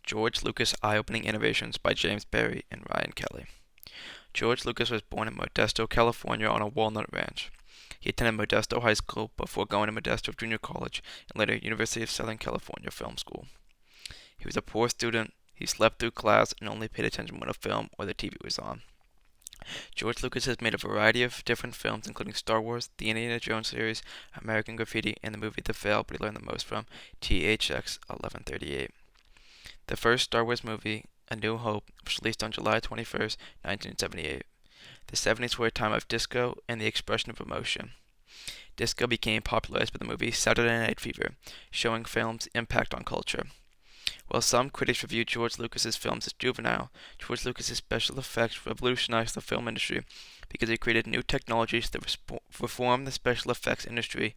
George Lucas Eye-Opening Innovations by James Barry and Ryan Kelly. George Lucas was born in Modesto, California on a walnut ranch. He attended Modesto High School before going to Modesto Junior College and later University of Southern California Film School. He was a poor student. He slept through class and only paid attention when a film or the TV was on. George Lucas has made a variety of different films, including Star Wars, the Indiana Jones series, American Graffiti, and the movie The Fail, but he learned the most from THX 1138. The first Star Wars movie, A New Hope, was released on July 21st, 1978. The 70s were a time of disco and the expression of emotion. Disco became popularized by the movie Saturday Night Fever, showing film's impact on culture. While some critics reviewed George Lucas's films as juvenile, George Lucas's special effects revolutionized the film industry because he created new technologies that reformed the special effects industry.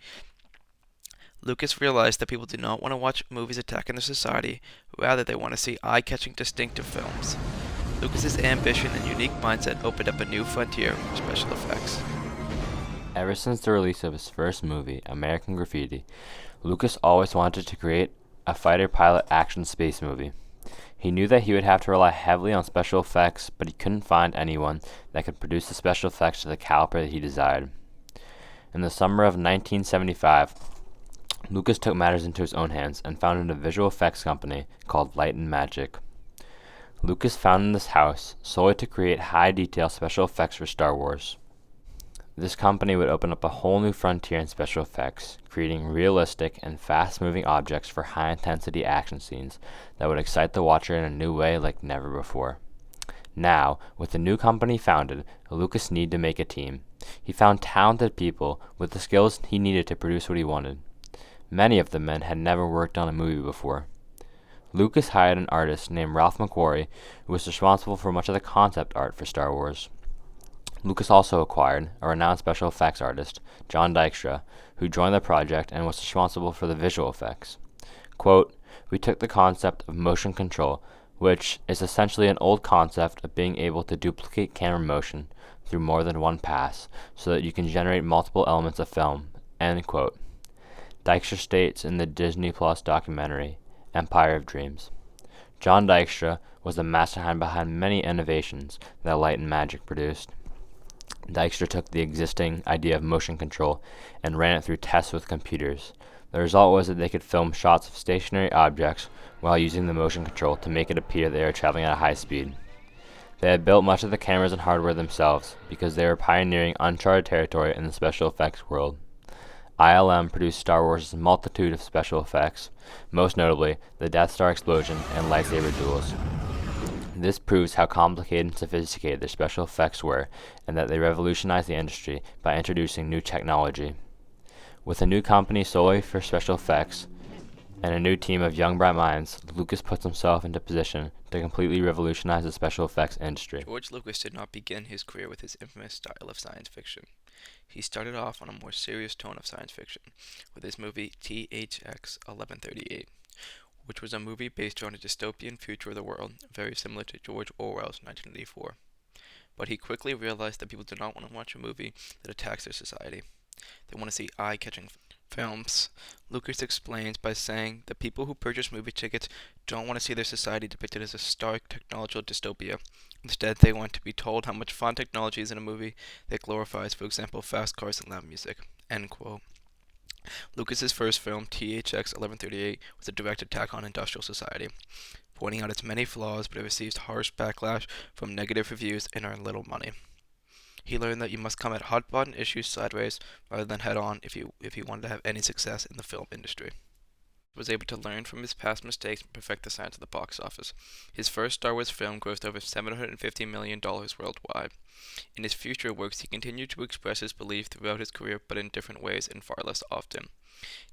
Lucas realized that people do not want to watch movies attacking their society, rather they want to see eye-catching, distinctive films. Lucas's ambition and unique mindset opened up a new frontier for special effects. Ever since the release of his first movie, American Graffiti, Lucas always wanted to create a fighter pilot action space movie. He knew that he would have to rely heavily on special effects, but he couldn't find anyone that could produce the special effects to the caliber that he desired. In the summer of 1975, Lucas took matters into his own hands and founded a visual effects company called Light and Magic. Lucas founded this house solely to create high-detail special effects for Star Wars. This company would open up a whole new frontier in special effects, creating realistic and fast-moving objects for high-intensity action scenes that would excite the watcher in a new way like never before. Now, with the new company founded, Lucas needed to make a team. He found talented people with the skills he needed to produce what he wanted. Many of the men had never worked on a movie before. Lucas hired an artist named Ralph McQuarrie, who was responsible for much of the concept art for Star Wars. Lucas also acquired a renowned special effects artist, John Dykstra, who joined the project and was responsible for the visual effects. Quote, "We took the concept of motion control, which is essentially an old concept of being able to duplicate camera motion through more than one pass so that you can generate multiple elements of film," end quote. Dykstra states in the Disney Plus documentary, Empire of Dreams. John Dykstra was the mastermind behind many innovations that Light and Magic produced. Dykstra took the existing idea of motion control and ran it through tests with computers. The result was that they could film shots of stationary objects while using the motion control to make it appear they were traveling at a high speed. They had built much of the cameras and hardware themselves because they were pioneering uncharted territory in the special effects world. ILM produced Star Wars' multitude of special effects, most notably the Death Star explosion and lightsaber duels. This proves how complicated and sophisticated their special effects were, and that they revolutionized the industry by introducing new technology. With a new company solely for special effects, and a new team of young bright minds, Lucas puts himself into position to completely revolutionize the special effects industry. George Lucas did not begin his career with his infamous style of science fiction. He started off on a more serious tone of science fiction, with his movie THX 1138. Which was a movie based around a dystopian future of the world, very similar to George Orwell's 1984. But he quickly realized that people do not want to watch a movie that attacks their society. They want to see eye-catching films. Lucas explains by saying that people who purchase movie tickets don't want to see their society depicted as a stark technological dystopia. Instead, they want to be told how much fun technology is in a movie that glorifies, for example, fast cars and loud music. End quote. Lucas's first film, THX 1138, was a direct attack on industrial society, pointing out its many flaws, but it received harsh backlash from negative reviews and earned little money. He learned that you must come at hot-button issues sideways rather than head-on if you wanted to have any success in the film industry. He was able to learn from his past mistakes and perfect the science of the box office. His first Star Wars film grossed over $750 million worldwide. In his future works, he continued to express his belief throughout his career, but in different ways and far less often.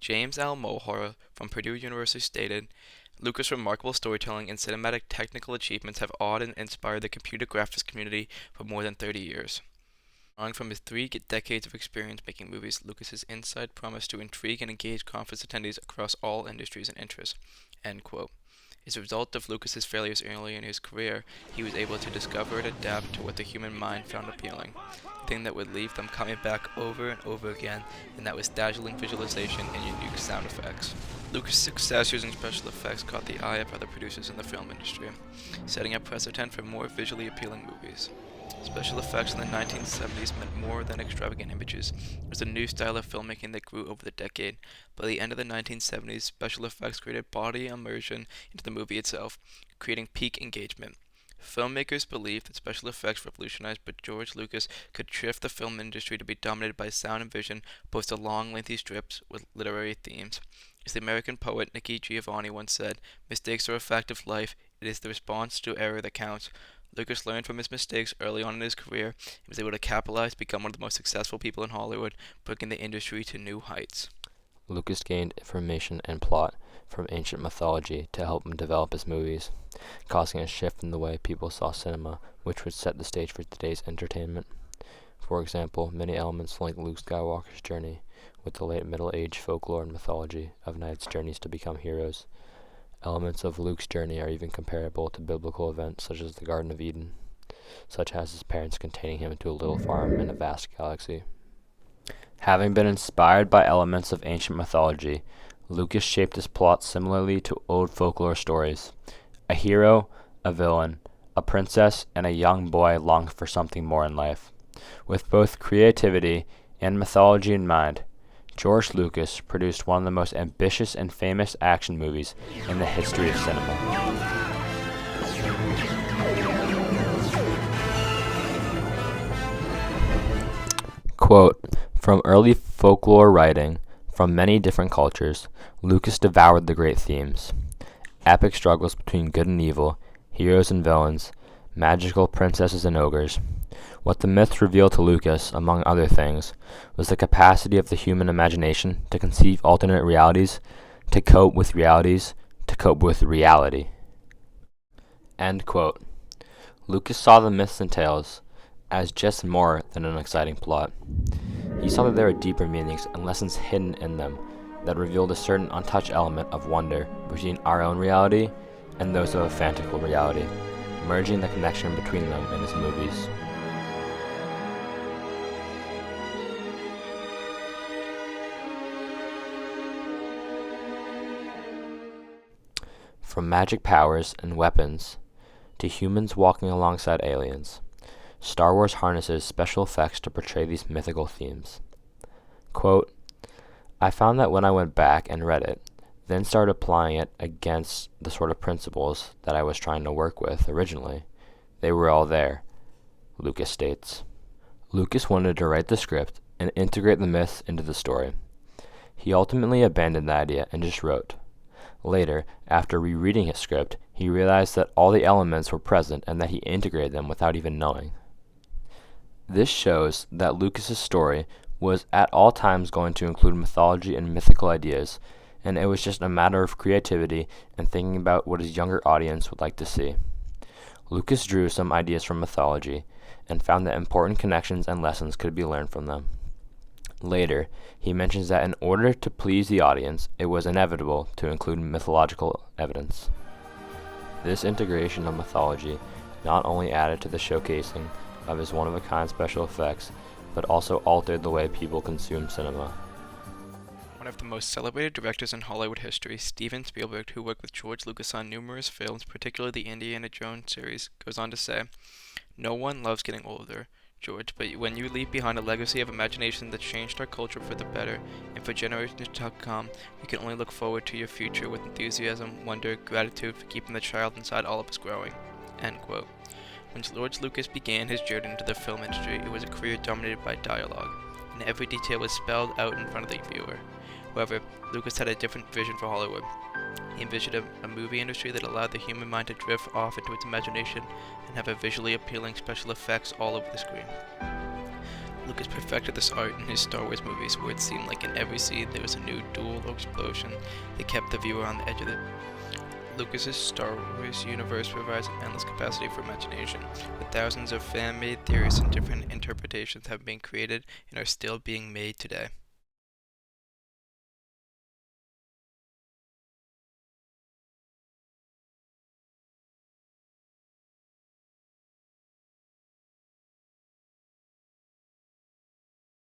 James L. Mulhauer from Purdue University stated, "Lucas' remarkable storytelling and cinematic technical achievements have awed and inspired the computer graphics community for more than 30 years. Drawing from his 3 decades of experience making movies, Lucas's insight promised to intrigue and engage conference attendees across all industries and interests." End quote. As a result of Lucas's failures early in his career, he was able to discover and adapt to what the human mind found appealing, a thing that would leave them coming back over and over again, and that was dazzling visualization and unique sound effects. Lucas' success using special effects caught the eye of other producers in the film industry, setting a precedent for more visually appealing movies. Special effects in the 1970s meant more than extravagant images. It was a new style of filmmaking that grew over the decade. By the end of the 1970s, special effects created body immersion into the movie itself, creating peak engagement. Filmmakers believed that special effects revolutionized, but George Lucas could shift the film industry to be dominated by sound and vision, opposed to long, lengthy strips with literary themes. As the American poet Nikki Giovanni once said, mistakes are a fact of life. It is the response to error that counts. Lucas learned from his mistakes early on in his career and was able to capitalize to become one of the most successful people in Hollywood, bringing the industry to new heights. Lucas gained information and plot from ancient mythology to help him develop his movies, causing a shift in the way people saw cinema, which would set the stage for today's entertainment. For example, many elements like Luke Skywalker's journey with the late Middle Age folklore and mythology of knights' journeys to become heroes. Elements of Luke's journey are even comparable to biblical events such as the Garden of Eden, such as his parents containing him into a little farm in a vast galaxy. Having been inspired by elements of ancient mythology, Lucas shaped his plot similarly to old folklore stories. A hero, a villain, a princess, and a young boy long for something more in life. With both creativity and mythology in mind, George Lucas produced one of the most ambitious and famous action movies in the history of cinema. Quote, from early folklore writing from many different cultures, Lucas devoured the great themes. Epic struggles between good and evil, heroes and villains, magical princesses and ogres. What the myths revealed to Lucas, among other things, was the capacity of the human imagination to conceive alternate realities, to cope with realities, to cope with reality. End quote. Lucas saw the myths and tales as just more than an exciting plot. He saw that there were deeper meanings and lessons hidden in them that revealed a certain untouched element of wonder between our own reality and those of a fantastical reality, merging the connection between them in his movies. From magic powers and weapons to humans walking alongside aliens, Star Wars harnesses special effects to portray these mythical themes. Quote, I found that when I went back and read it, then started applying it against the sort of principles that I was trying to work with originally, they were all there, Lucas states. Lucas wanted to write the script and integrate the myths into the story. He ultimately abandoned the idea and just wrote. Later, after rereading his script, he realized that all the elements were present and that he integrated them without even knowing. This shows that Lucas's story was at all times going to include mythology and mythical ideas, and it was just a matter of creativity and thinking about what his younger audience would like to see. Lucas drew some ideas from mythology and found that important connections and lessons could be learned from them. Later, he mentions that in order to please the audience, it was inevitable to include mythological evidence. This integration of mythology not only added to the showcasing of his one-of-a-kind special effects, but also altered the way people consume cinema. One of the most celebrated directors in Hollywood history, Steven Spielberg, who worked with George Lucas on numerous films, particularly the Indiana Jones series, goes on to say, no one loves getting older, George, but when you leave behind a legacy of imagination that changed our culture for the better, and for generations to come, we can only look forward to your future with enthusiasm, wonder, gratitude for keeping the child inside all of us growing. End quote. When George Lucas began his journey into the film industry, it was a career dominated by dialogue, and every detail was spelled out in front of the viewer. However, Lucas had a different vision for Hollywood. He envisioned a movie industry that allowed the human mind to drift off into its imagination and have a visually appealing special effects all over the screen. Lucas perfected this art in his Star Wars movies, where it seemed like in every scene there was a new duel or explosion that kept the viewer on the edge of it. Lucas's Star Wars universe provides an endless capacity for imagination, with thousands of fan-made theories and different interpretations have been created and are still being made today.